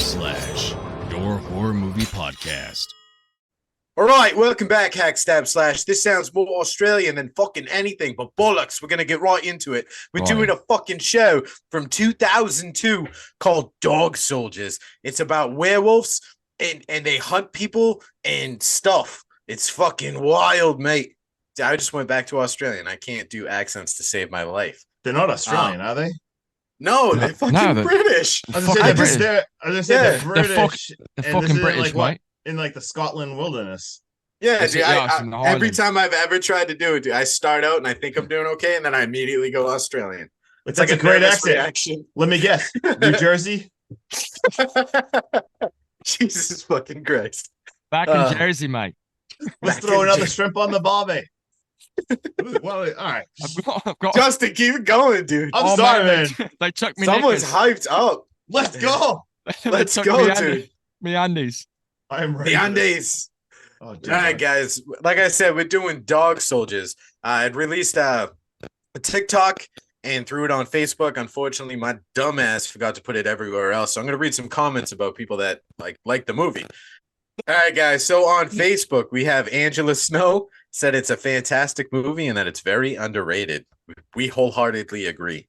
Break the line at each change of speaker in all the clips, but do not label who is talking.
your horror movie podcast.
All right, welcome back, Hack/Stab/Slash. This sounds more Australian than fucking anything, but bollocks, we're going to get right into it. We're doing a fucking show from 2002 called Dog Soldiers. It's about werewolves, and they hunt people and stuff. It's fucking wild, mate. I just went back to Australian. I can't do accents to save my life.
They're not Australian, are they?
No, they're fucking British.
I was gonna say they're British.
They're fucking British, mate.
In like the Scotland wilderness.
Yeah, dude, every time I've ever tried to do it, dude, I start out and I think I'm doing okay, and then I immediately go Australian.
It's like a great accent. Let me guess. New Jersey?
Jesus fucking Christ.
Back in Jersey, mate.
Let's throw another shrimp on the barbie. Well, all right.
Justin, keep it going, dude.
I'm sorry, man.
They took me.
Someone's hyped up.
Let's go.
Let's go, dude.
Me undies.
I'm ready.
The undies. Oh, all right, guys. Like I said, we're doing Dog Soldiers. I'd released a TikTok and threw it on Facebook. Unfortunately, my dumbass forgot to put it everywhere else. So I'm going to read some comments about people that like the movie. All right, guys. So on Facebook, we have Angela Snow said it's a fantastic movie and that it's very underrated. We wholeheartedly agree.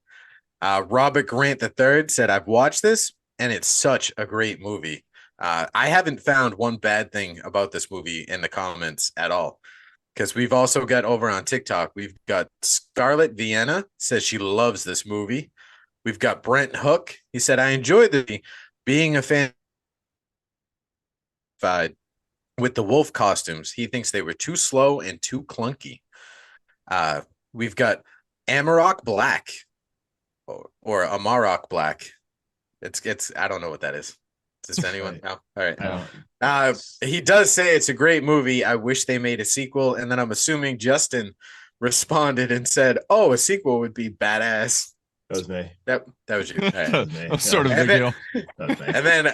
Robert Grant III said, I've watched this and it's such a great movie. I haven't found one bad thing about this movie in the comments at all. Because we've also got over on TikTok, we've got Scarlett Vienna says she loves this movie. We've got Brent Hook. He said, I enjoyed the being a fan with the wolf costumes. He thinks they were too slow and too clunky. We've got Amarok Black or Amarok Black. It's I don't know what that is. Does anyone know? All right. He does say it's a great movie. I wish they made a sequel. And then I'm assuming Justin responded and said, oh, a sequel would be badass.
That was me.
That was you. Right.
That was me. Sort of big deal.
And then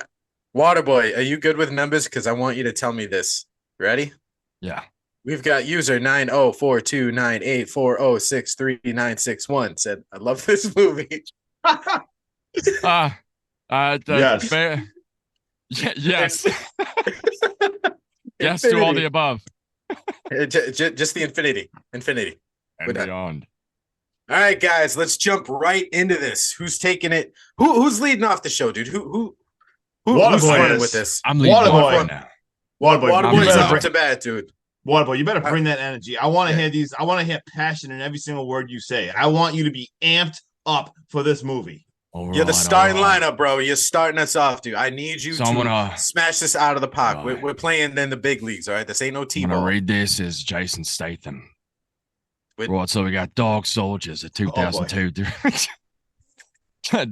Waterboy, are you good with numbers? Because I want you to tell me this. Ready?
Yeah.
We've got user 90429840633961 said, I love this movie.
Yes.
Yes. Yes to all the above.
Just the infinity.
And beyond.
All right, guys, let's jump right into this. Who's taking it? Who's leading off the show, dude? Who's running with this?
I'm leading off now.
Waterboy's up to bat, dude.
Waterboy, you better bring that energy. I want to hear these. I want to hear passion in every single word you say. I want you to be amped up for this movie.
You're the starting lineup, bro. You're starting us off, dude. I need you to smash this out of the park. We're playing in the big leagues, all right? This ain't no T-ball.
I'm going to read this as Jason Statham. Right, so we got Dog Soldiers at 2002.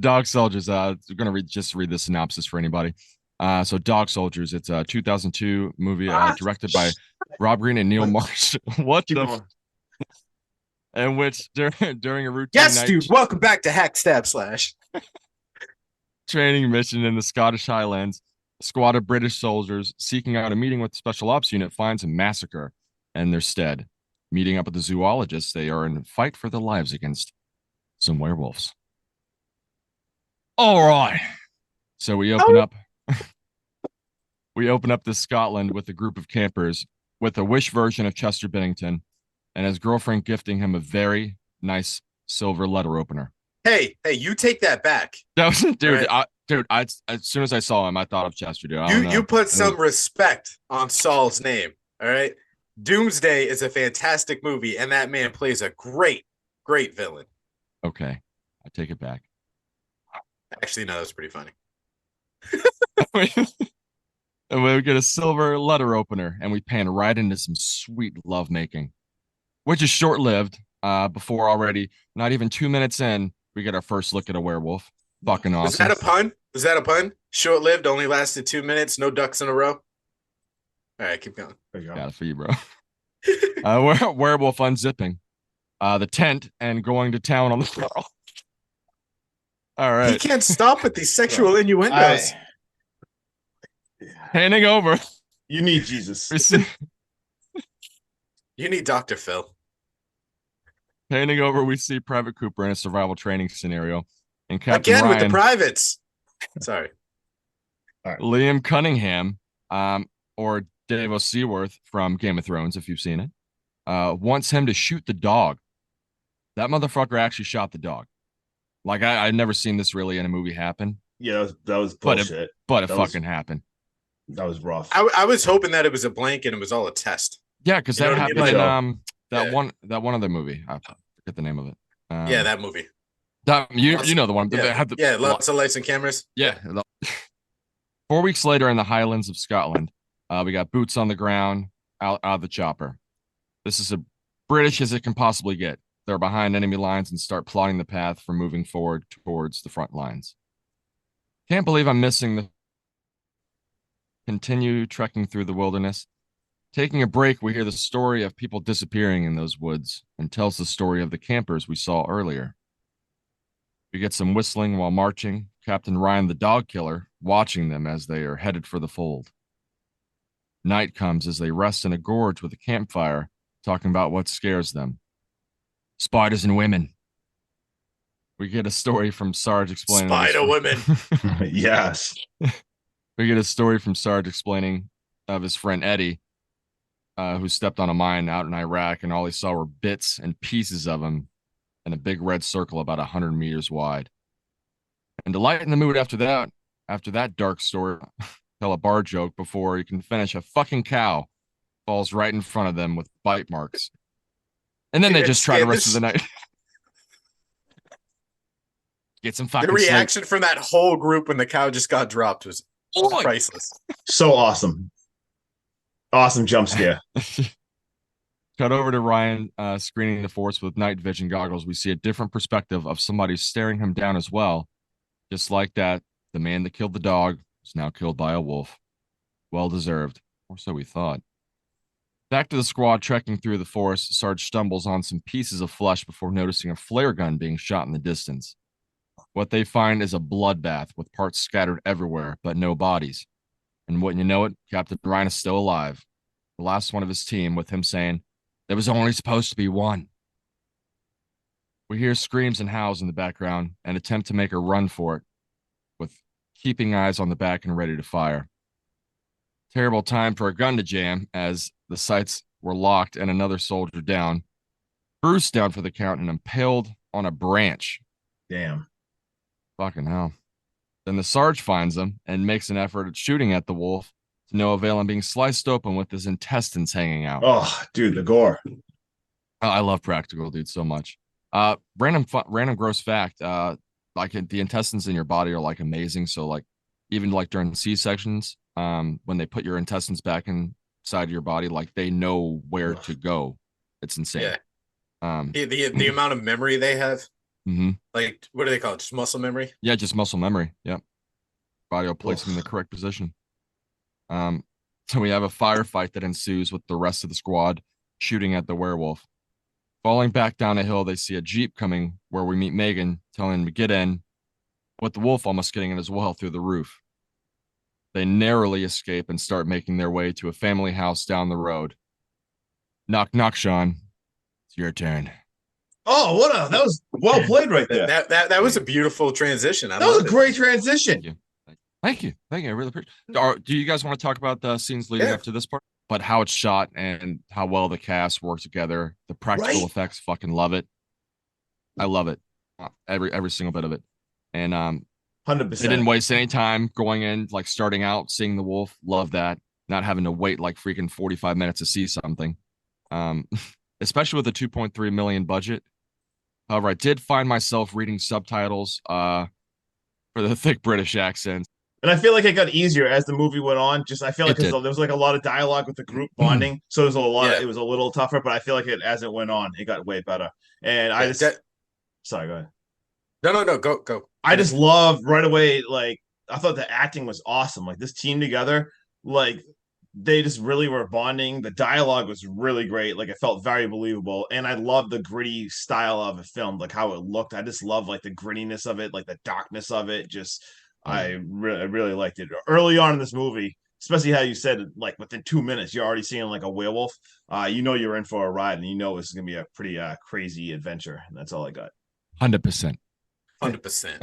Dog Soldiers. We're going to read the synopsis for anybody. So Dog Soldiers, it's a 2002 movie directed by Rob Green and Neil Marsh. What the in which during a routine
dude, welcome back to Hack/Stab/Slash.
Training mission in the Scottish Highlands, a squad of British soldiers seeking out a meeting with the Special Ops Unit finds a massacre in their stead. Meeting up with the zoologists, they are in a fight for their lives against some werewolves. All right. So we open up to Scotland with a group of campers with a Wish version of Chester Bennington and his girlfriend gifting him a very nice silver letter opener.
Hey, you take that back.
That was, dude,
right.
As soon as I saw him, I thought of Chester, dude.
You put some respect on Saul's name, all right? Doomsday is a fantastic movie, and that man plays a great villain.
Okay, I take it back.
Actually, no, that's pretty funny.
And we get a silver letter opener, and we pan right into some sweet lovemaking, which is short-lived. Before already, not even 2 minutes in, we get our first look at a werewolf. Fucking awesome.
Is that a pun? Short-lived, only lasted 2 minutes, no ducks in a row. All right, keep going.
Got it for you, bro. Werewolf unzipping the tent and going to town on the girl. All right.
He can't stop with these sexual innuendos.
Handing over.
You need Jesus.
You need Dr. Phil.
Handing over, we see Private Cooper in a survival training scenario. And Captain
Again
Ryan,
with the privates. Sorry.
right.
Liam Cunningham, or Davos Seaworth from Game of Thrones, if you've seen it, wants him to shoot the dog. That motherfucker actually shot the dog. Like I've never seen this really in a movie happen,
Yeah, that was
but it
bullshit.
but it
That was
fucking happened.
that was rough.
I was hoping that it was a blank and it was all a test.
Yeah, because
You know
that
what I mean?
happened
Like,
in
yeah,
that one other movie. I forget the name of it.
yeah, that movie.
That you know the one that
Yeah,
had the
yeah, lots of lights and cameras.
yeah. 4 weeks later in the Highlands of Scotland, we got boots on the ground out of the chopper. This is as British as it can possibly get. They're behind enemy lines and start plotting the path for moving forward towards the front lines. Can't believe I'm missing the continue trekking through the wilderness. Taking a break, we hear the story of people disappearing in those woods and tells the story of the campers we saw earlier. We get some whistling while marching, Captain Ryan the dog killer watching them as they are headed for the fold. Night comes as they rest in a gorge with a campfire, talking about what scares them. Spiders and women. We get a story from Sarge explaining
Spider women.
Yes.
We get a story from Sarge explaining of his friend Eddie, who stepped on a mine out in Iraq, and all he saw were bits and pieces of him in a big red circle about 100 meters wide. And to lighten the mood after that dark story, tell a bar joke before you can finish. A fucking cow falls right in front of them with bite marks. And then they just try the rest of the night. Get some fucking
The reaction
sleep.
from that whole group when the cow just got dropped was priceless.
So awesome. Awesome jump scare.
Cut over to Ryan screening the forest with night vision goggles. We see a different perspective of somebody staring him down as well. Just like that, the man that killed the dog is now killed by a wolf. Well deserved, or so we thought. Back to the squad trekking through the forest, Sarge stumbles on some pieces of flesh before noticing a flare gun being shot in the distance. What they find is a bloodbath with parts scattered everywhere, but no bodies. And wouldn't you know it, Captain Ryan is still alive. The last one of his team, with him saying, "There was only supposed to be one." We hear screams and howls in the background and attempt to make a run for it, with keeping eyes on the back and ready to fire. Terrible time for a gun to jam, as the sights were locked and another soldier down, Bruce down for the count and impaled on a branch.
Damn.
Fucking hell. Then the Sarge finds him and makes an effort at shooting at the wolf, to no avail, and being sliced open with his intestines hanging out.
Oh, dude, the gore.
I love Practical Dude so much. Random gross fact. Like the intestines in your body are like amazing. So like even like during C-sections, when they put your intestines back inside your body, like they know where to go. It's insane.
Yeah.
Um,
The amount of memory they have.
mm-hmm.
Like, what do they call it? Just muscle memory?
Yeah, just muscle memory. Yep. Body will place them in the correct position. So we have a firefight that ensues with the rest of the squad shooting at the werewolf. Falling back down a hill, they see a Jeep coming where we meet Megan, telling him to get in, with the wolf almost getting in as well through the roof. They narrowly escape and start making their way to a family house down the road. Knock, knock, Sean. It's your turn.
Oh, that was well played right there.
That was a beautiful transition.
That was a great transition.
Thank you. I really appreciate it. Do you guys want to talk about the scenes leading up to this part? But how it's shot and how well the cast work together. The practical effects, fucking love it. I love it. Every single bit of it. And
100%.
they didn't waste any time going in, like starting out, seeing the wolf. Love that. Not having to wait like freaking 45 minutes to see something. Especially with a 2.3 million budget. However, I did find myself reading subtitles for the thick British accents.
And I feel like it got easier as the movie went on. I feel like
It did.
there was like a lot of dialogue with the group bonding, so it was it was a little tougher. But I feel like as it went on, it got way better. And sorry, go ahead.
No, go.
I just loved right away. Like I thought the acting was awesome. Like this team together, like they just really were bonding. The dialogue was really great. Like it felt very believable, and I loved the gritty style of it filmed, like how it looked. I just love like the grittiness of it, like the darkness of it. I really liked it early on in this movie, especially how you said like within 2 minutes you're already seeing like a werewolf. You know you're in for a ride, and you know it's gonna be a pretty crazy adventure. And that's all I got.
100%.
100%.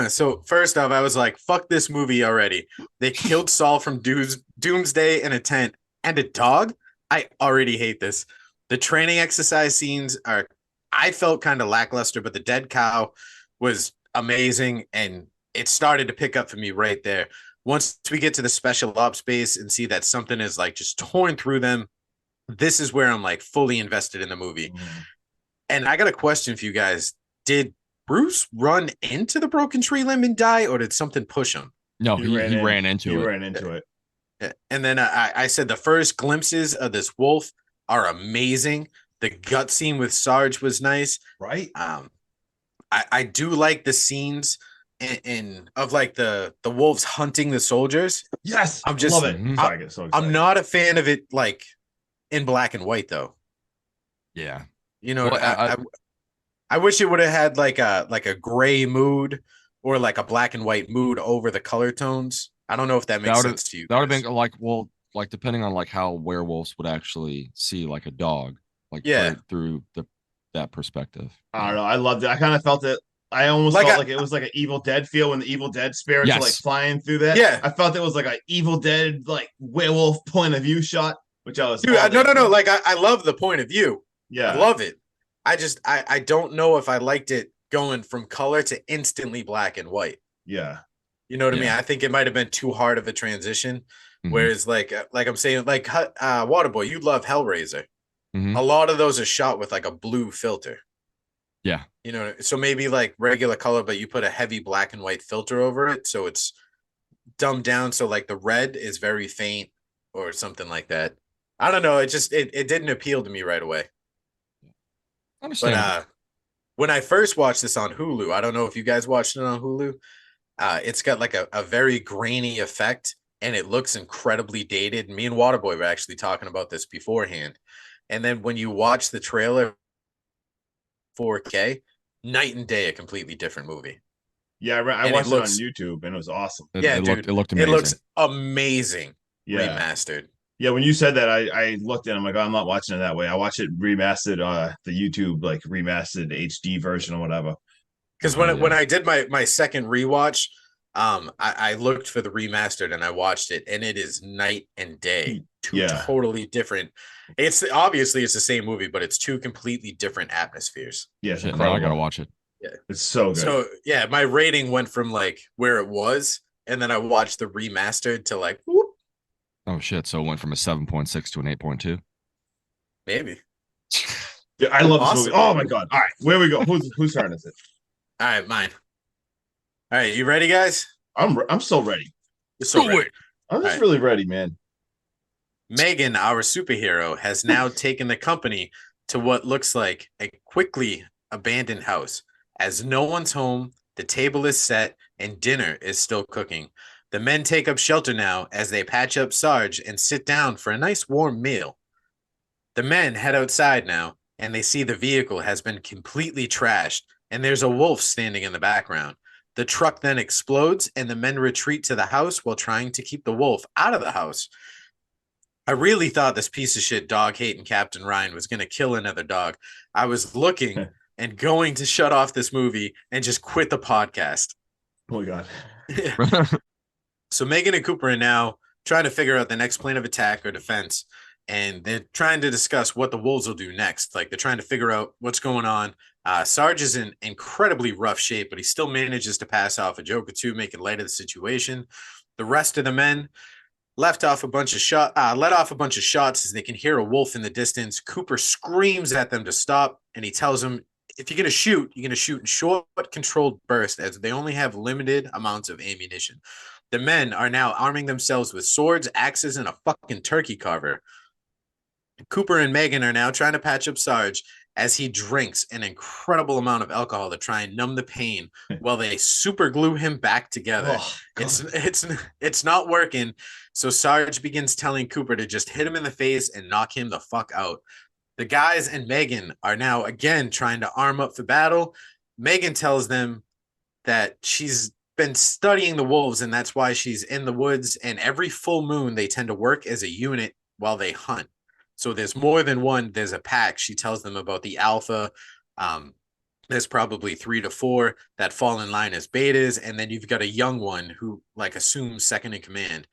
So first off, I was like, fuck this movie already. They killed Saul from Doomsday in a tent and a dog. I already hate this. The training exercise scenes are, I felt kind of lackluster, but the dead cow was amazing. And it started to pick up for me right there. Once we get to the special ops base and see that something is like just torn through them, this is where I'm like fully invested in the movie. And I got a question for you guys. Did Bruce run into the broken tree limb and die, or did something push him?
No, he ran into
he
it.
ran into it.
And then I said the first glimpses of this wolf are amazing. The gut scene with Sarge was nice.
Right.
I do like the scenes in of like the wolves hunting the soldiers.
Yes,
I'm just
love it.
I'm not a fan of it like in black and white though.
Yeah.
You know,
Well,
I wish it would have had like a gray mood or like a black and white mood over the color tones. I don't know if that makes sense to you.
That would have been like, well, like depending on like how werewolves would actually see like a dog, like through that perspective.
I don't know. I loved it. I kind of felt it. I almost felt like it was like an Evil Dead feel when the Evil Dead spirits are like flying through that.
Yeah,
I felt it was like an Evil Dead like werewolf point of view shot, which I was.
Dude, no. Like I love the point of view.
Yeah,
I love it. I don't know if I liked it going from color to instantly black and white.
Yeah.
You know what I mean? I think it might have been too hard of a transition. Mm-hmm. Whereas like I'm saying, like Waterboy, you love Hellraiser. Mm-hmm. A lot of those are shot with like a blue filter.
Yeah.
You know, so maybe like regular color, but you put a heavy black and white filter over it. So it's dumbed down. So like the red is very faint or something like that. I don't know. It just, it didn't appeal to me right away. But when I first watched this on Hulu, I don't know if you guys watched it on Hulu. It's got like a very grainy effect and it looks incredibly dated. Me and Waterboy were actually talking about this beforehand. And then when you watch the trailer 4K, night and day, a completely different movie.
Yeah, I watched it on YouTube and it was awesome.
It looked amazing. It looks amazing. Yeah. Remastered.
Yeah, when you said that, I looked at it. I'm like, oh, I'm not watching it that way. I watch it remastered, the YouTube like remastered HD version or whatever.
Because when I did my second rewatch, I looked for the remastered and I watched it, and it is night and day. Two totally different. It's obviously it's the same movie, but it's two completely different atmospheres.
Yeah,
now I gotta watch it.
Yeah,
it's so good.
So yeah, my rating went from like where it was, and then I watched the remastered to like whoop.
Oh shit! So it went from a 7.6 to an 8.2.
Maybe.
Yeah, I love this movie. Oh my god! All right, where we go? Whose turn is it?
All right, mine. All right, you ready, guys?
I'm so ready.
You're so ready.
I'm just really ready, man.
Megan, our superhero, has now taken the company to what looks like a quickly abandoned house. As no one's home, the table is set, and dinner is still cooking. The men take up shelter now as they patch up Sarge and sit down for a nice warm meal. The men head outside now, and they see the vehicle has been completely trashed, and there's a wolf standing in the background. The truck then explodes, and the men retreat to the house while trying to keep the wolf out of the house. I really thought this piece of shit dog-hating Captain Ryan was going to kill another dog. I was looking and going to shut off this movie and just quit the podcast.
Oh, my God.
So Megan and Cooper are now trying to figure out the next plan of attack or defense, and they're trying to discuss what the wolves will do next. Like, they're trying to figure out what's going on. Sarge is in incredibly rough shape, but he still manages to pass off a joke or two, making light of the situation. The rest of the men let off a bunch of shots as they can hear a wolf in the distance. Cooper screams at them to stop, and he tells them, if you're going to shoot, you're going to shoot in short, controlled bursts, as they only have limited amounts of ammunition. The men are now arming themselves with swords, axes, and a fucking turkey carver. Cooper and Megan are now trying to patch up Sarge as he drinks an incredible amount of alcohol to try and numb the pain while they super glue him back together. Oh, it's not working. So Sarge begins telling Cooper to just hit him in the face and knock him the fuck out. The guys and Megan are now again trying to arm up for battle. Megan tells them that she's been studying the wolves, and that's why she's in the woods, and every full moon they tend to work as a unit while they hunt. So there's more than one, there's a pack. She tells them about the alpha, There's probably 3 to 4 that fall in line as betas, and then you've got a young one who like assumes second in command.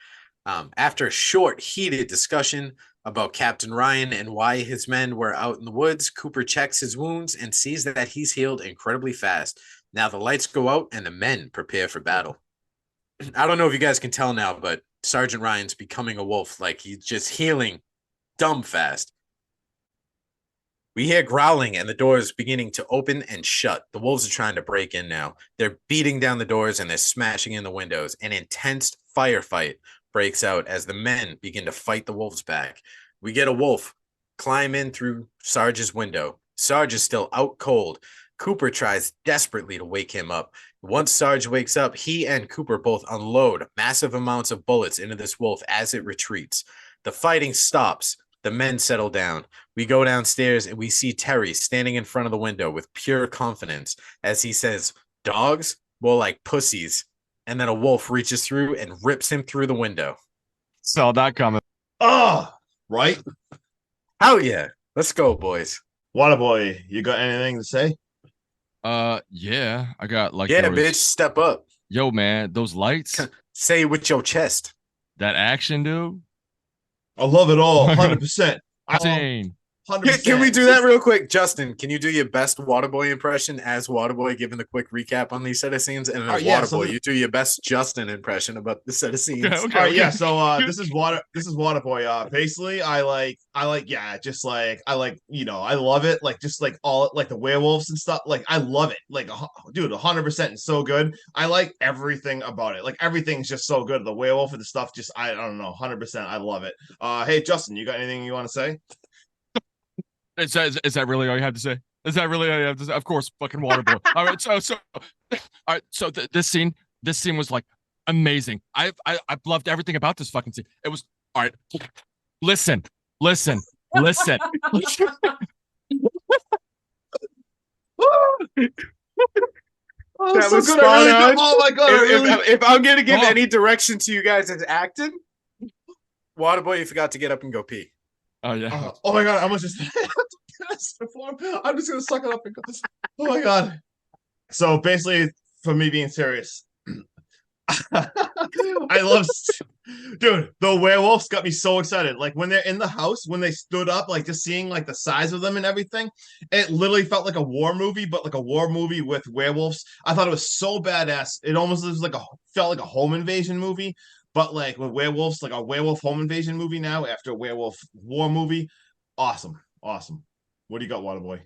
After a short, heated discussion about Captain Ryan and why his men were out in the woods, Cooper checks his wounds and sees that he's healed incredibly fast. Now the lights go out and the men prepare for battle. I don't know if you guys can tell now, but Sergeant Ryan's becoming a wolf. Like he's just healing dumb fast. We hear growling and the doors beginning to open and shut. The wolves are trying to break in now. They're beating down the doors and they're smashing in the windows. An intense firefight breaks out as the men begin to fight the wolves back. We get a wolf climb in through Sarge's window. Sarge is still out cold. Cooper tries desperately to wake him up. Once Sarge wakes up, he and Cooper both unload massive amounts of bullets into this wolf as it retreats. The fighting stops. The men settle down. We go downstairs and we see Terry standing in front of the window with pure confidence as he says, "Dogs? More like pussies." And then a wolf reaches through and rips him through the window.
Saw that coming.
Oh, right.
Hell yeah. Let's go, boys.
Waterboy, you got anything to say?
Yeah, I got like,
yeah, bitch, step up.
Yo, man, those lights,
say with your chest.
That action, dude.
I love it all, 100%.
Insane.
100%.
Can we do that real quick? Justin, can you do your best Waterboy impression as Waterboy, giving the quick recap on these set of scenes? And then Waterboy, you do your best Justin impression about the set of scenes.
Okay, all right, yeah. So this is Waterboy. Basically, I like, yeah, just like I like, I love it. Like just like all like the werewolves and stuff. Like I love it. Like, dude, 100% is so good. I like everything about it. Like everything's just so good. The werewolf and the stuff, just I don't know, 100%. I love it. Hey, Justin, you got anything you want to say?
Is that really all you have to say? Is that really all you have to say? Of course, fucking Waterboy. All right, all right, so this scene was like amazing. I've loved everything about this fucking scene. It was all right. Listen.
Oh,
that was so spot on.
Oh my god!
If I'm gonna give any direction to you guys as acting, Waterboy, you forgot to get up and go pee.
Oh yeah.
Oh my god! I'm just gonna suck it up and go. Oh my god! So basically, for me being serious, I love, dude. The werewolves got me so excited. Like when they're in the house, when they stood up, like just seeing like the size of them and everything, it literally felt like a war movie, but like a war movie with werewolves. I thought it was so badass. It almost was like felt like a home invasion movie. But like with werewolves, like a werewolf home invasion movie now after a werewolf war movie. Awesome. What do you got, Waterboy?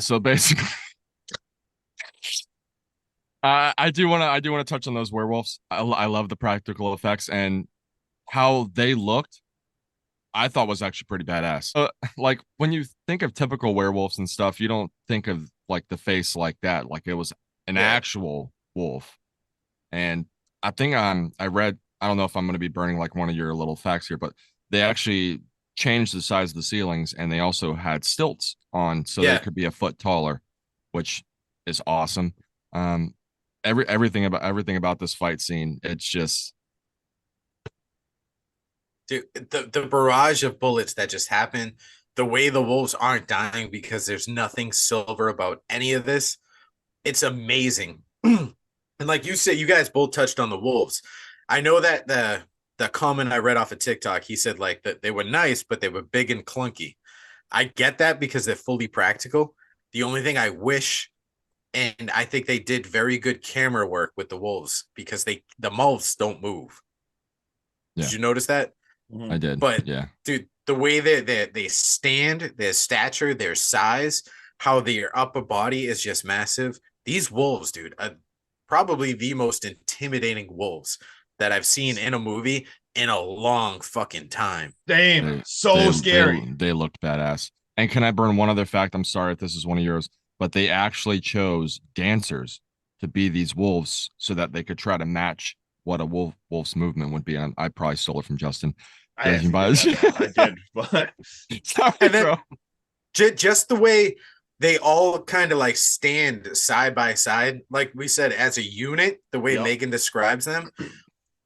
So basically, I do want to touch on those werewolves. I love the practical effects and how they looked. I thought was actually pretty badass. Like when you think of typical werewolves and stuff, you don't think of like the face like that. Like it was an actual wolf. And I think I read, I don't know if I'm going to be burning like one of your little facts here, but they actually changed the size of the ceilings and they also had stilts on so they could be a foot taller, which is awesome. Everything about this fight scene, it's just,
dude, the barrage of bullets that just happened, the way the wolves aren't dying because there's nothing silver about any of this, it's amazing. And like you said, you guys both touched on the wolves. I know that the comment I read off of TikTok, he said like that they were nice, but they were big and clunky. I get that because they're fully practical. The only thing I wish, and I think they did very good camera work with the wolves because the mouths don't move. Yeah. Did you notice that?
I did.
But
yeah,
dude, the way they stand, their stature, their size, how their upper body is just massive. These wolves, dude, probably the most intimidating wolves that I've seen in a movie in a long fucking time.
Damn, so scary.
They looked badass. And can I burn one other fact? I'm sorry if this is one of yours, but they actually chose dancers to be these wolves so that they could try to match what a wolf's movement would be. And I probably stole it from Justin.
I did, but
sorry, and then, bro. Just the way they all kind of like stand side by side, like we said, as a unit, the way Megan describes them.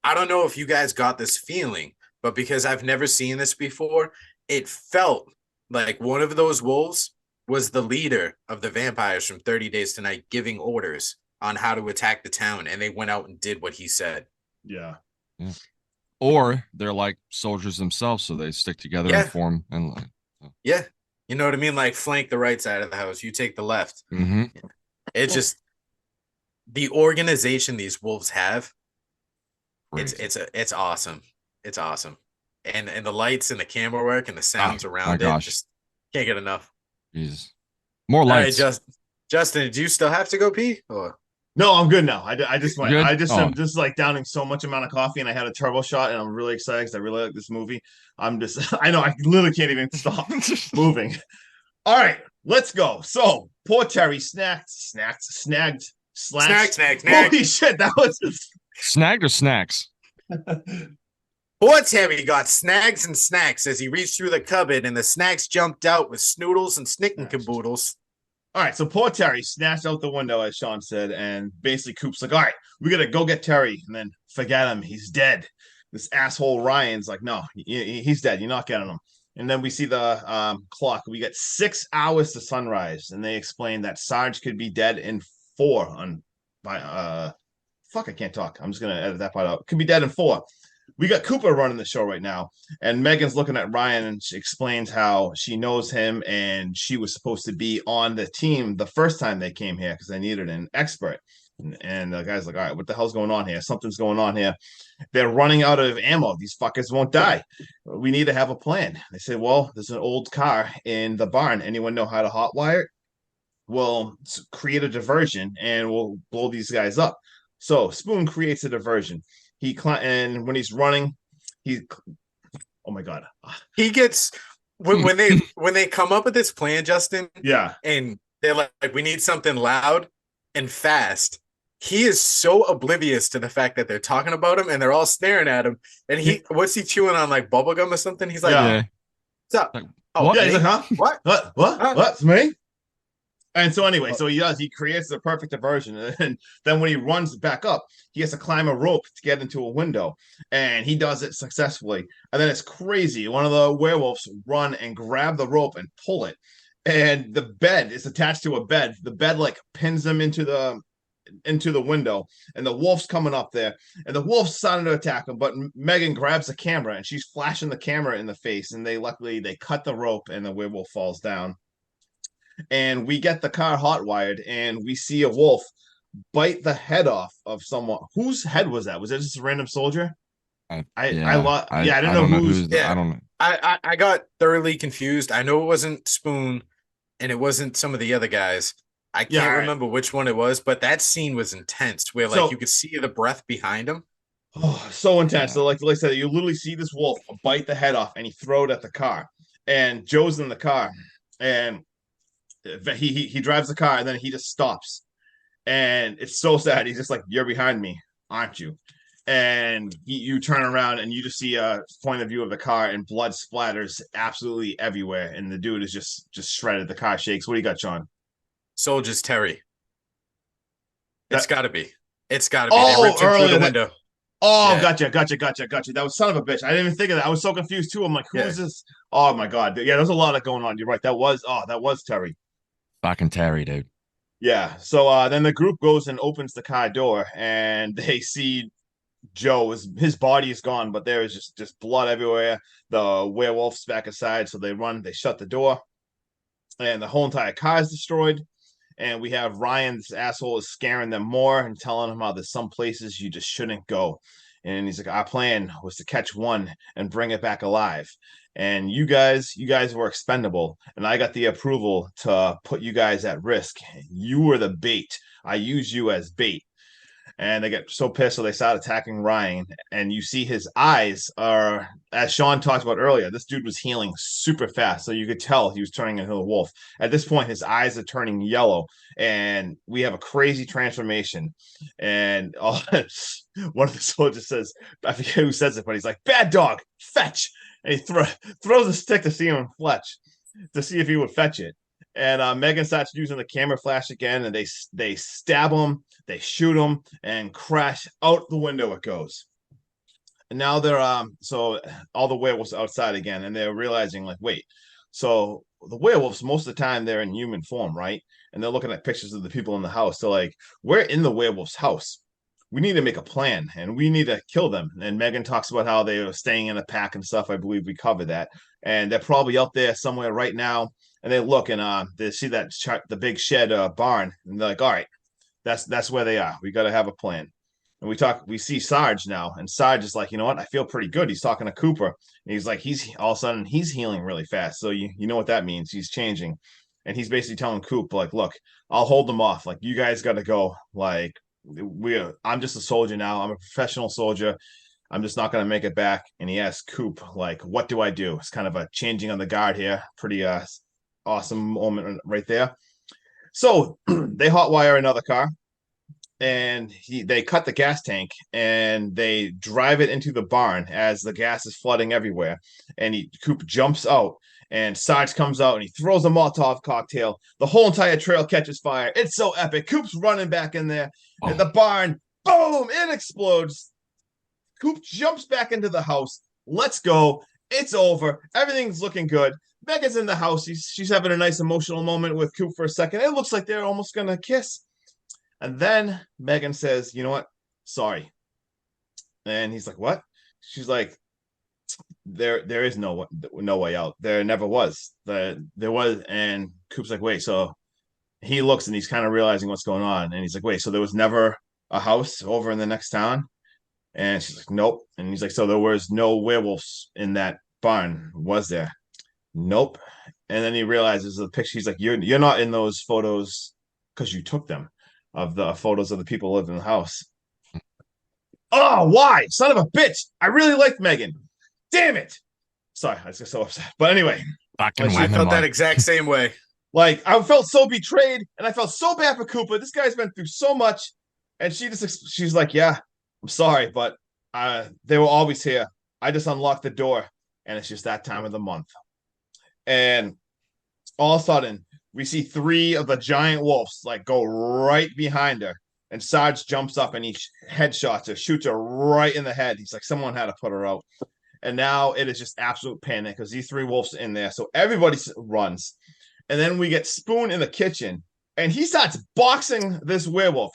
I don't know if you guys got this feeling, but because I've never seen this before, it felt like one of those wolves was the leader of the vampires from 30 Days to Night, giving orders on how to attack the town, and they went out and did what he said.
Yeah.
Or they're like soldiers themselves, so they stick together
Yeah.
and form and like.
Yeah. You know what I mean? Like flank the right side of the house, you take the left.
Mm-hmm.
It's just the organization these wolves have. It's awesome. It's awesome. And the lights and the camera work and the sounds around it, just can't get enough.
Jesus. More lights.
All right, Justin, do you still have to go pee? Or?
No, I'm good now. I just went.
Good?
I'm just like downing so much amount of coffee, and I had a turbo shot, and I'm really excited because I really like this movie. I'm just, I know I literally can't even stop moving. All right, let's go. So poor Terry snagged. Holy shit, that was
snagged or snacks.
Poor Terry got snags and snacks as he reached through the cupboard, and the snacks jumped out with snoodles and snickencaboodles.
All right, so poor Terry snatched out the window, as Sean said, and basically Coop's like, all right, we got to go get Terry, and then forget him. He's dead. This asshole Ryan's like, no, he's dead. You're not getting him. And then we see the clock. We get 6 hours to sunrise, and they explain that Sarge could be dead in 4 on fuck, I can't talk. I'm just going to edit that part out. Could be dead in 4. We got Cooper running the show right now, and Megan's looking at Ryan, and she explains how she knows him, and she was supposed to be on the team the first time they came here because they needed an expert. And the guy's like, all right, what the hell's going on here? Something's going on here. They're running out of ammo. These fuckers won't die. We need to have a plan. They say, well, there's an old car in the barn. Anyone know how to hotwire it? We'll create a diversion, and we'll blow these guys up. So Spoon creates a diversion. And when he's running, oh my god,
he gets when they come up with this plan, Justin.
Yeah,
and they're like, we need something loud and fast. He is so oblivious to the fact that they're talking about him, and they're all staring at him. And what's he chewing on, like bubblegum or something? He's like,
yeah.
What's up?
Like,
oh,
yeah. He's like, huh?
What?
What's me? And so anyway, so he creates the perfect diversion, and then when he runs back up, he has to climb a rope to get into a window, and he does it successfully. And then it's crazy. One of the werewolves run and grab the rope and pull it, and the bed is attached to a bed. The bed like pins them into the window, and the wolf's coming up there, and the wolf's starting to attack him. But Megan grabs the camera, and she's flashing the camera in the face, and they cut the rope, and the werewolf falls down. And we get the car hotwired, and we see a wolf bite the head off of someone. Whose head was that? Was it just a random soldier?
I
don't know who's.
Yeah.
I don't know.
I got thoroughly confused. I know it wasn't Spoon, and it wasn't some of the other guys. I can't remember which one it was, but that scene was intense, where you could see the breath behind him.
Oh, so intense. Yeah. So like I said, you literally see this wolf bite the head off, and he throw it at the car. And Joe's in the car, and he drives the car, and then he just stops, and it's so sad. He's just like, you're behind me, aren't you? And you turn around, and you just see a point of view of the car, and blood splatters absolutely everywhere, and the dude is just shredded. The car shakes. What do you got, Sean?
Soldier's Terry. It's got to be. They ripped him through the window.
Gotcha. That was son of a bitch. I didn't even think of that. I was so confused too. I'm like, who is this? Oh my god. Yeah, there's a lot of going on. You're right. That was Terry.
Fucking Terry, dude.
Yeah. So then the group goes and opens the car door, and they see Joe. His body is gone, but there is just blood everywhere. The werewolf's back aside, so they run. They shut the door, and the whole entire car is destroyed. And we have Ryan, this asshole, is scaring them more and telling them how there's some places you just shouldn't go. And he's like, our plan was to catch one and bring it back alive. And you guys were expendable, and I got the approval to put you guys at risk. You were the bait. I used you as bait. And they get so pissed, so they start attacking Ryan. And you see his eyes are, as Sean talked about earlier, this dude was healing super fast, so you could tell he was turning into a wolf. At this point, his eyes are turning yellow, and we have a crazy transformation. And one of the soldiers says, I forget who says it, but he's like, "Bad dog, fetch!" And he throws a stick to see him fletch, to see if he would fetch it. And Megan starts using the camera flash again, and they stab him, they shoot him, and crash out the window it goes. And now they're so all the werewolves outside again, and they're realizing, like, wait, so the werewolves, most of the time they're in human form, right? And they're looking at pictures of the people in the house. They're like, we're in the werewolf's house. We need to make a plan and we need to kill them. And Megan talks about how they were staying in a pack and stuff. I believe we covered that. And they're probably out there somewhere right now. And they look and they see that the big shed barn, and they're like, all right, that's where they are. We got to have a plan. And we see Sarge now, and Sarge is like, you know what? I feel pretty good. He's talking to Cooper, and he's like, he's all of a sudden he's healing really fast. So you know what that means? He's changing, and he's basically telling Coop like, look, I'll hold them off. Like you guys got to go. Like I'm just a soldier now. I'm a professional soldier. I'm just not going to make it back. And he asks Coop like, what do I do? It's kind of a changing on the guard here. Pretty awesome moment right there. So they hotwire another car, and they cut the gas tank and they drive it into the barn as the gas is flooding everywhere. And Coop jumps out, and Sarge comes out and he throws a Molotov cocktail. The whole entire trail catches fire. It's so epic. Coop's running back in there, and the barn, boom, it explodes. Coop jumps back into the house. Let's go. It's over. Everything's looking good. Megan's in the house. She's having a nice emotional moment with Coop for a second. It looks like they're almost going to kiss. And then Megan says, you know what? Sorry. And he's like, what? She's like, there is no way out. There never was. There was. And Coop's like, wait. So he looks and he's kind of realizing what's going on. And he's like, wait, so there was never a house over in the next town? And she's like, nope. And he's like, so there was no werewolves in that barn, was there? Nope. And then he realizes the picture. He's like, you're not in those photos because you took them, of the photos of the people who lived in the house. Oh, why? Son of a bitch. I really liked Megan. Damn it. Sorry, I just got so upset. But anyway.
I felt that exact same way.
Like, I felt so betrayed, and I felt so bad for Cooper. This guy's been through so much. And she's like, yeah, I'm sorry, but they were always here. I just unlocked the door, and it's just that time of the month. And all of a sudden, we see 3 of the giant wolves like go right behind her. And Sarge jumps up and he headshots her, shoots her right in the head. He's like, someone had to put her out. And now it is just absolute panic because these 3 wolves are in there. So everybody runs. And then we get Spoon in the kitchen. And he starts boxing this werewolf.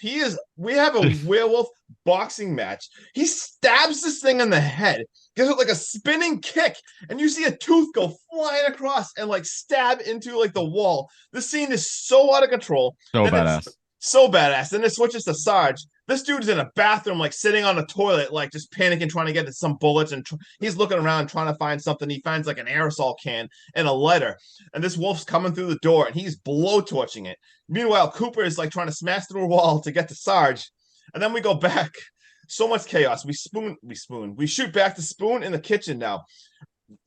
We have a werewolf boxing match. He stabs this thing in the head, gives it like a spinning kick, and you see a tooth go flying across and like stab into like the wall. The scene is so out of control.
So badass.
So badass. Then it switches to Sarge. This dude's in a bathroom, like sitting on a toilet, like just panicking, trying to get some bullets. And he's looking around, trying to find something. He finds like an aerosol can and a lighter. And this wolf's coming through the door and he's blowtorching it. Meanwhile, Cooper is like trying to smash through a wall to get to Sarge. And then we go back. So much chaos. We shoot back to Spoon in the kitchen now.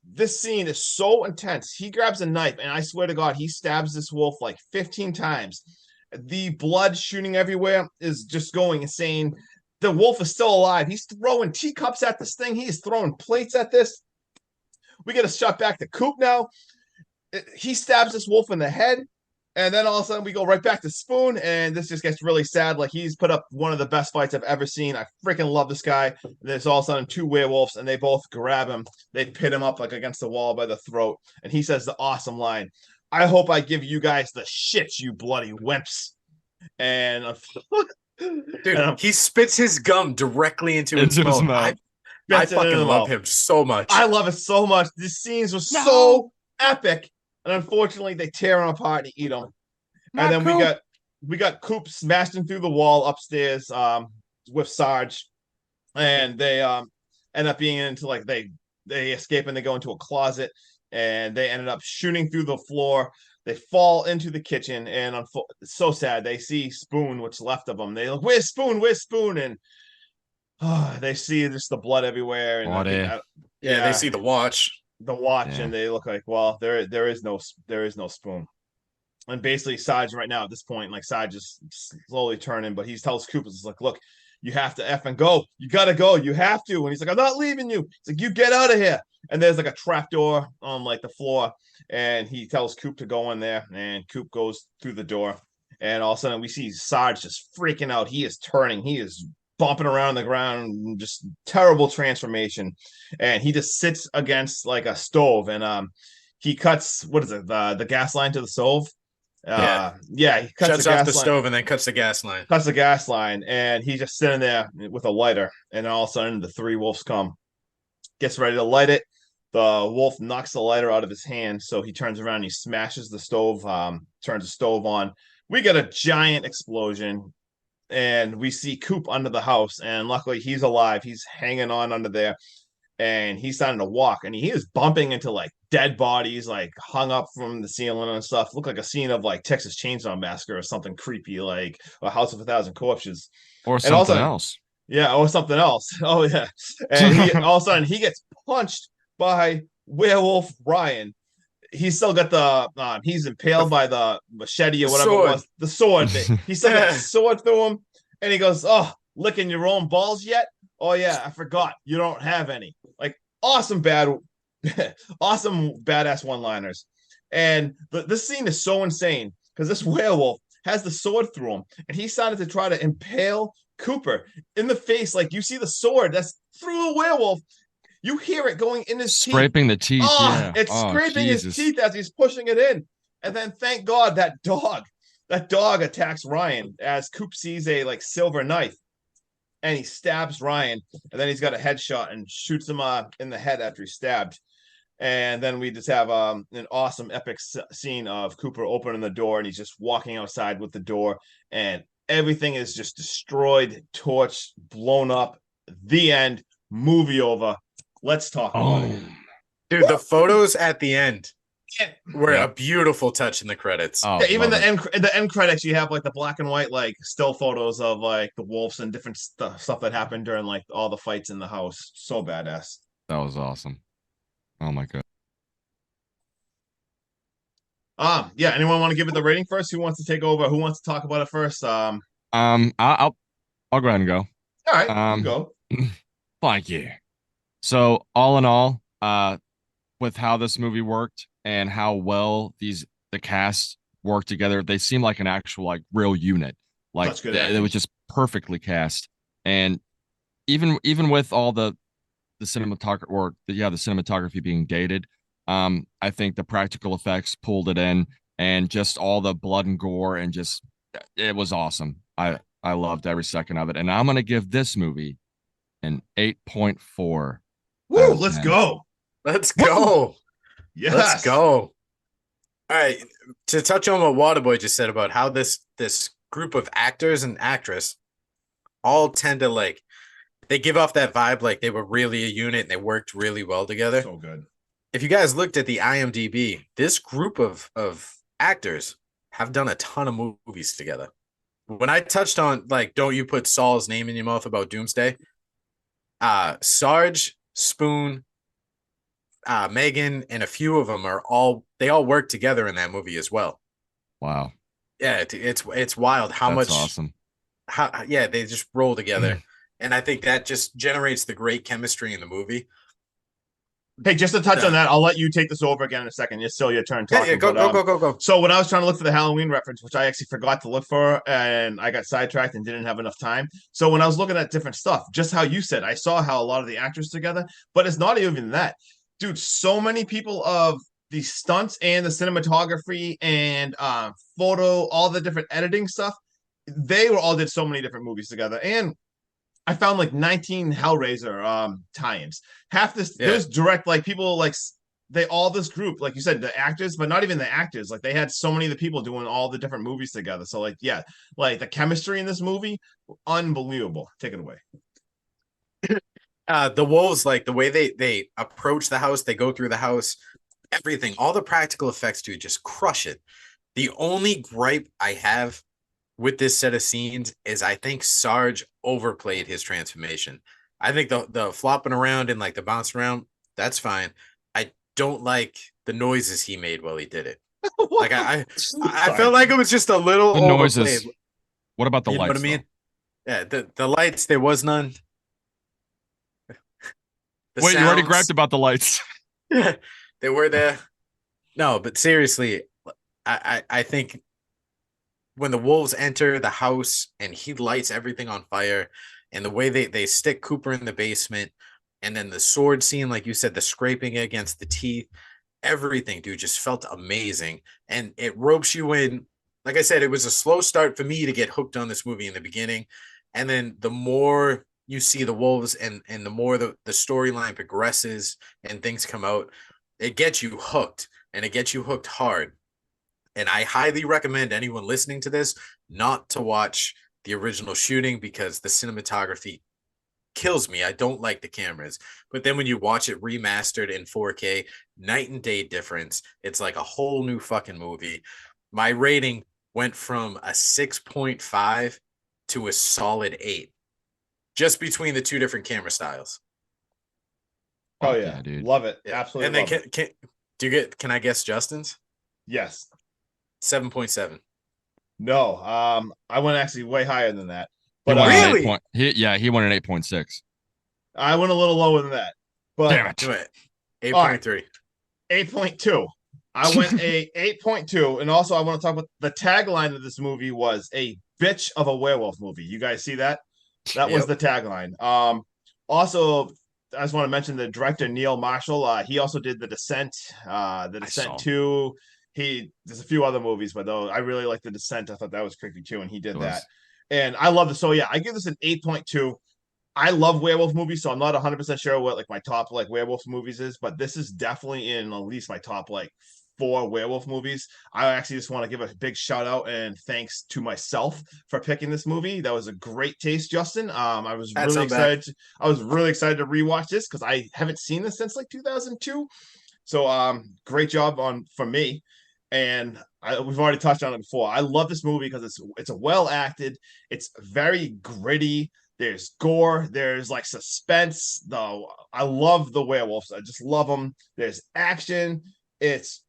This scene is so intense. He grabs a knife, and I swear to God, he stabs this wolf like 15 times. The blood shooting everywhere is just going insane. The wolf is still alive. He's throwing teacups at this thing. He is throwing plates at this. We get a shot back to Coop now. He stabs this wolf in the head. And then all of a sudden we go right back to Spoon, and this just gets really sad. Like, he's put up one of the best fights I've ever seen. I freaking love this guy. There's all of a sudden 2 werewolves, and they both grab him. They pit him up like against the wall by the throat. And he says the awesome line, I hope I give you guys the shits, you bloody wimps. And
dude, he spits his gum directly into his mouth. I fucking love him so much.
I love it so much. These scenes were so epic. And unfortunately, they tear him apart and eat him. And then we got Coop smashing through the wall upstairs with Sarge. And they end up being into like they escape and they go into a closet, and they ended up shooting through the floor. They fall into the kitchen, and it's so sad. They see Spoon, what's left of them. They look, where's Spoon? Where's Spoon? And they see just the blood everywhere. And
they see the watch.
And they look like, well, there is no Spoon. And basically Sarge right now at this point, like Sarge is slowly turning, but he tells Cooper, it's like, look, you have to effing go. You gotta go. You have to. And he's like, I'm not leaving you. He's like, you get out of here. And there's like a trap door on like the floor, and he tells Coop to go in there, and Coop goes through the door, and all of a sudden we see Sarge just freaking out. He is turning. He is bumping around the ground, just terrible transformation. And he just sits against like a stove, and he cuts, what is it, the gas line to the stove. He cuts
Shuts
the
off
gas
the
line,
stove and then cuts the gas line.
and he's just sitting there with a lighter, and all of a sudden the three wolves come, gets ready to light it. The wolf knocks the lighter out of his hand, so he turns around and he smashes the stove, turns the stove on. We get a giant explosion, and we see Coop under the house, and luckily he's alive. He's hanging on under there, and he's starting to walk, and he is bumping into like dead bodies, like hung up from the ceiling and stuff. Look like a scene of like Texas Chainsaw Massacre or something creepy, like a House of a Thousand Corpses,
Or
and
something else.
yeah, or something else. Oh yeah, and he all of a sudden he gets punched by Werewolf Ryan. He's still got he's impaled by the machete or whatever it was, the sword. He still got the sword through him, and he goes, "Oh, licking your own balls yet? Oh yeah, I forgot. You don't have any." Like awesome awesome badass one-liners. And this scene is so insane because this werewolf has the sword through him, and he started to try to impale Cooper in the face. Like you see the sword that's through a werewolf. You hear it going in his
scraping
teeth.
the teeth. Yeah.
It's scraping his teeth as he's pushing it in. And then thank God that dog attacks Ryan as Coop sees a like silver knife, and he stabs Ryan, and then he's got a headshot and shoots him in the head after he's stabbed. And then we just have an awesome epic scene of Cooper opening the door, and he's just walking outside with the door, and everything is just destroyed, torched, blown up. The end. Movie over. Let's talk about it.
Dude, the photos at the end were a beautiful touch in the credits.
Yeah, even the end credits, you have like the black and white like still photos of like the wolves and different stuff that happened during like all the fights in the house. So badass.
That was awesome. Oh my god.
Yeah. Anyone want to give it the rating first? Who wants to take over? Who wants to talk about it first?
I'll go ahead and go.
All right, you go.
Thank you. So all in all, with how this movie worked and how well the cast worked together, they seem like an actual like real unit. Like it was just perfectly cast. And even with all the cinematography being dated, I think the practical effects pulled it in, and just all the blood and gore, and just it was awesome. I loved every second of it, and I'm gonna give this movie an 8.4.
Woo, let's go.
Let's go.
Yes.
Let's go. All right. To touch on what Waterboy just said about how this group of actors and actress all tend to like, they give off that vibe like they were really a unit and they worked really well together.
So good.
If you guys looked at the IMDb, this group of actors have done a ton of movies together. When I touched on like, don't you put Saul's name in your mouth about Doomsday? Sarge, Spoon, Megan, and a few of them all work together in that movie as well.
Wow.
Yeah, it's wild how
That's
much
awesome.
They just roll together. And I think that just generates the great chemistry in the movie.
Hey, just to touch on that, I'll let you take this over again in a second. It's still your turn talking.
Yeah, go.
So when I was trying to look for the Halloween reference, which I actually forgot to look for, and I got sidetracked and didn't have enough time. So when I was looking at different stuff, just how you said, I saw how a lot of the actors together, but it's not even that. Dude, so many people of the stunts and the cinematography and photo, all the different editing stuff, they all did so many different movies together. And I found like 19 Hellraiser tie-ins. Half this there's direct like people like this group, like you said, the actors, but not even the actors. Like they had so many of the people doing all the different movies together. So like like the chemistry in this movie, unbelievable. Take it away.
The wolves, like the way they approach the house, they go through the house, everything, all the practical effects, dude, just crush it. The only gripe I have with this set of scenes is I think Sarge overplayed his transformation. I think the flopping around and like the bounce around, that's fine. I don't like the noises he made while he did it. Like I felt like it was just a little
the noises. What about the lights?
You know what I mean? Yeah, the lights, there was none.
Wait, you already griped about the lights.
They were there. No, but seriously, I think when the wolves enter the house and he lights everything on fire, and the way they stick Cooper in the basement, and then the sword scene, like you said, the scraping against the teeth, everything, dude, just felt amazing. And it ropes you in. Like I said, it was a slow start for me to get hooked on this movie in the beginning. And then the more you see the wolves and the more the storyline progresses and things come out, it gets you hooked and it gets you hooked hard. And I highly recommend anyone listening to this not to watch the original shooting because the cinematography kills me. I don't like the cameras. But then when you watch it remastered in 4K, night and day difference. It's like a whole new fucking movie. My rating went from a 6.5 to a solid 8 just between the two different camera styles.
Oh yeah,
dude.
Love it.
Yeah.
Absolutely.
And then can I guess Justin's?
Yes.
7.7.
No. I went actually way higher than that.
He
But
won an
Really?
8 he won an 8.6.
I went a little lower than that. But
Damn it.
Do it. 8.3.
8.2. I went a 8.2. And also I want to talk about the tagline of this movie was a bitch of a werewolf movie. You guys see that? That was the tagline. Also, I just want to mention the director Neil Marshall. He also did The Descent, The Descent 2. There's a few other movies, but though I really like The Descent. I thought that was creepy too, and he did that. And I love this. So yeah, I give this an 8.2. I love werewolf movies, so I'm not 100% sure what like my top like werewolf movies is, but this is definitely in at least my top like 4 werewolf movies. I actually just want to give a big shout out and thanks to myself for picking this movie. That was a great taste, Justin. I was really excited. I was really excited to rewatch this because I haven't seen this since like 2002. So great job for me. And we've already touched on it before. I love this movie because it's a well acted. It's very gritty. There's gore. There's like suspense. Though I love the werewolves. I just love them. There's action. It's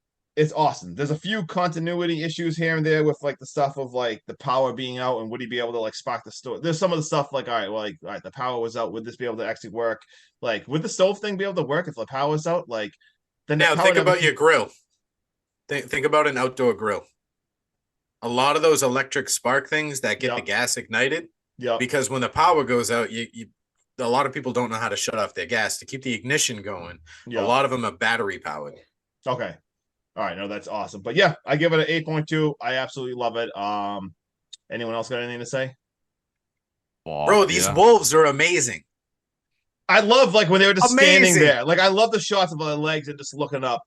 awesome. There's a few continuity issues here and there with like the stuff of like the power being out and would he be able to like spark the stove. There's some of the stuff like all right, the power was out. Would this be able to actually work? Like would the stove thing be able to work if the power was out? Like then
now think about your grill. Think about an outdoor grill. A lot of those electric spark things that get the gas ignited.
Yeah.
Because when the power goes out, a lot of people don't know how to shut off their gas to keep the ignition going. A lot of them are battery powered.
Okay. All right. No, that's awesome. But yeah, I give it an 8.2. I absolutely love it. Anyone else got anything to say?
Bro, these wolves are amazing.
I love like when they were just standing there. Like I love the shots of their legs and just looking up.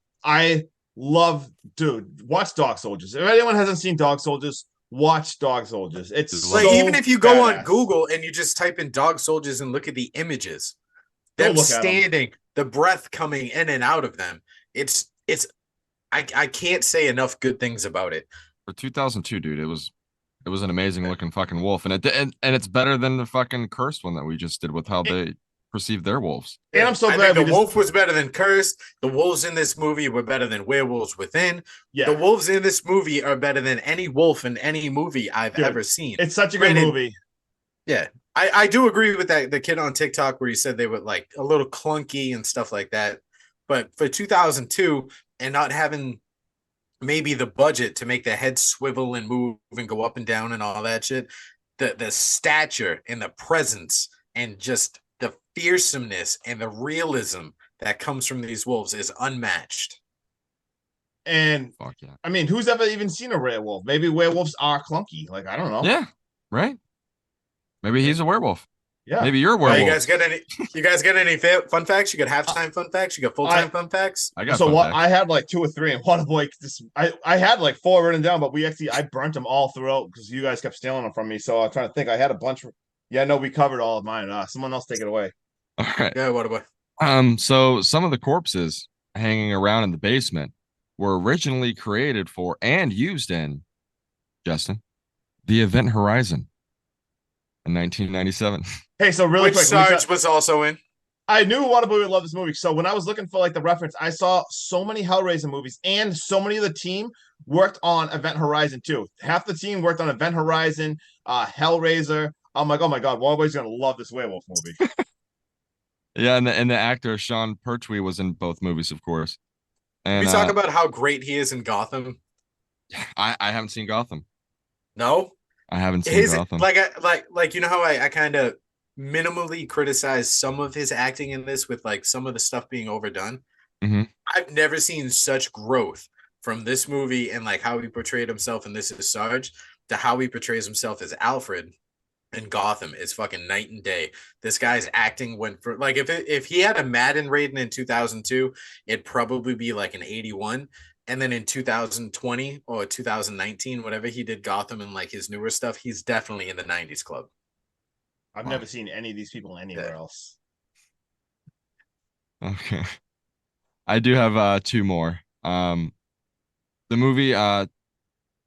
Watch Dog Soldiers. If anyone hasn't seen Dog Soldiers, watch Dog Soldiers. It's
like
so
even if you go
badass.
on Google and you just type in Dog Soldiers and look at the images, them standing, the breath coming in and out of them. I can't say enough good things about it.
For 2002, dude, it was an amazing looking fucking wolf, and it's better than the fucking Cursed one that we just did with how they perceive their wolves.
And I'm so glad
the wolf was better than Cursed. The wolves in this movie were better than Werewolves Within.
Yeah.
The wolves in this movie are better than any wolf in any movie I've ever seen.
It's such a good movie.
Yeah. I do agree with that. The kid on TikTok where he said they were like a little clunky and stuff like that. But for 2002 and not having maybe the budget to make the head swivel and move and go up and down and all that shit, the stature and the presence and just the fearsomeness and the realism that comes from these wolves is unmatched.
And I mean, who's ever even seen a werewolf? Maybe werewolves are clunky. Like, I don't know.
Yeah, right. Maybe he's a werewolf.
Yeah.
Maybe you're a werewolf.
You guys got any fun facts? You got halftime fun facts? You got full-time fun facts?
I got
I had like 2 or 3 and one of like this. I had like 4 written down, but I burnt them all throughout because you guys kept stealing them from me. So I'm trying to think. I had a bunch. Yeah, no, we covered all of mine. Someone else take it away.
All right.
Yeah, what about?
So some of the corpses hanging around in the basement were originally created for and used in, Justin, the Event Horizon in 1997.
Hey, so really quick,
Sarge was also in.
I knew Wannaboo would love this movie. So when I was looking for like the reference, I saw so many Hellraiser movies and so many of the team worked on Event Horizon too. Half the team worked on Event Horizon, Hellraiser. I'm like, oh my god, Wannaboo's gonna love this werewolf movie.
Yeah, and the actor Sean Pertwee was in both movies, of course. And
we talk about how great he is in Gotham.
I haven't seen Gotham.
No,
I haven't seen Gotham.
Like you know how I kind of minimally criticize some of his acting in this with like some of the stuff being overdone.
Mhm.
I've never seen such growth from this movie and like how he portrayed himself in This Is Sarge to how he portrays himself as Alfred in Gotham. Is fucking night and day. This guy's acting went for like if he had a Madden rating in 2002, it'd probably be like an 81. And then in 2020 or 2019, whatever he did Gotham and like his newer stuff, he's definitely in the 90s club.
I've
Wow.
never seen any of these people anywhere else.
Okay. I do have two more. The movie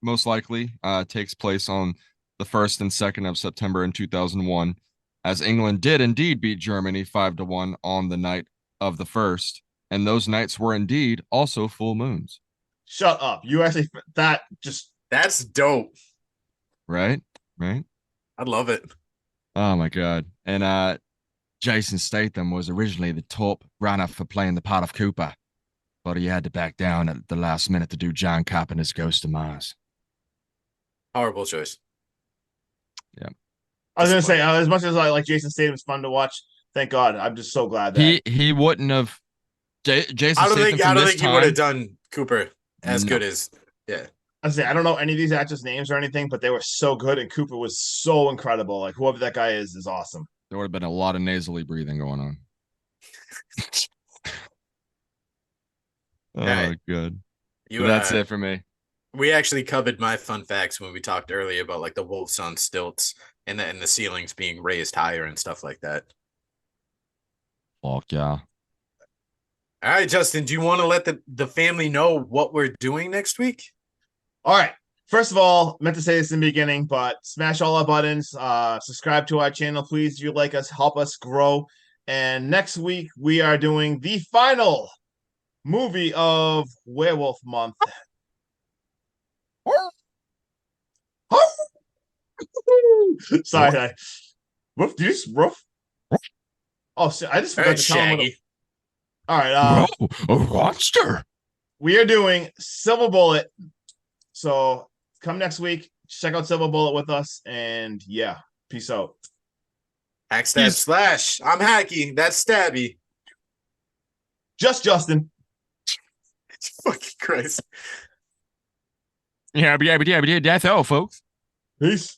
most likely takes place on the 1st and 2nd of September in 2001, as England did indeed beat Germany 5-1 on the night of the 1st, and those nights were indeed also full moons.
Shut up. You actually that just
That's dope.
Right? Right?
I love it.
Oh my God. And Jason Statham was originally the top runner for playing the part of Cooper, but he had to back down at the last minute to do John Carpenter's Ghost of Mars.
Horrible choice.
Yeah.
I was gonna say, as much as I like Jason Statham's fun to watch, thank God, I'm just so glad that
He wouldn't have Jason
I don't
Statham
think
from this
he would have
time.
done Cooper as
No.
good as
I say I don't know any of these actors' names or anything, but they were so good, and Cooper was so incredible. Like whoever that guy is awesome.
There would have been a lot of nasally breathing going on. Oh,
right.
good.
You
But that's it for me.
We actually covered my fun facts when we talked earlier about like the wolves on stilts and the ceilings being raised higher and stuff like that.
Fuck yeah.
All right, Justin, do you want to let the family know what we're doing next week?
All right. First of all, meant to say this in the beginning, but smash all our buttons. Subscribe to our channel, please. If you like us, help us grow. And next week we are doing the final movie of Werewolf Month. Sorry, roof. Do you just roof? Oh, I just forgot to tell him. All right.
A monster.
We are doing Silver Bullet. So come next week. Check out Silver Bullet with us. And yeah, peace out.
Hackstab slash. I'm hacky. That's stabby.
Just Justin.
Fucking Christ.
Yeah, that's all, folks.
Peace.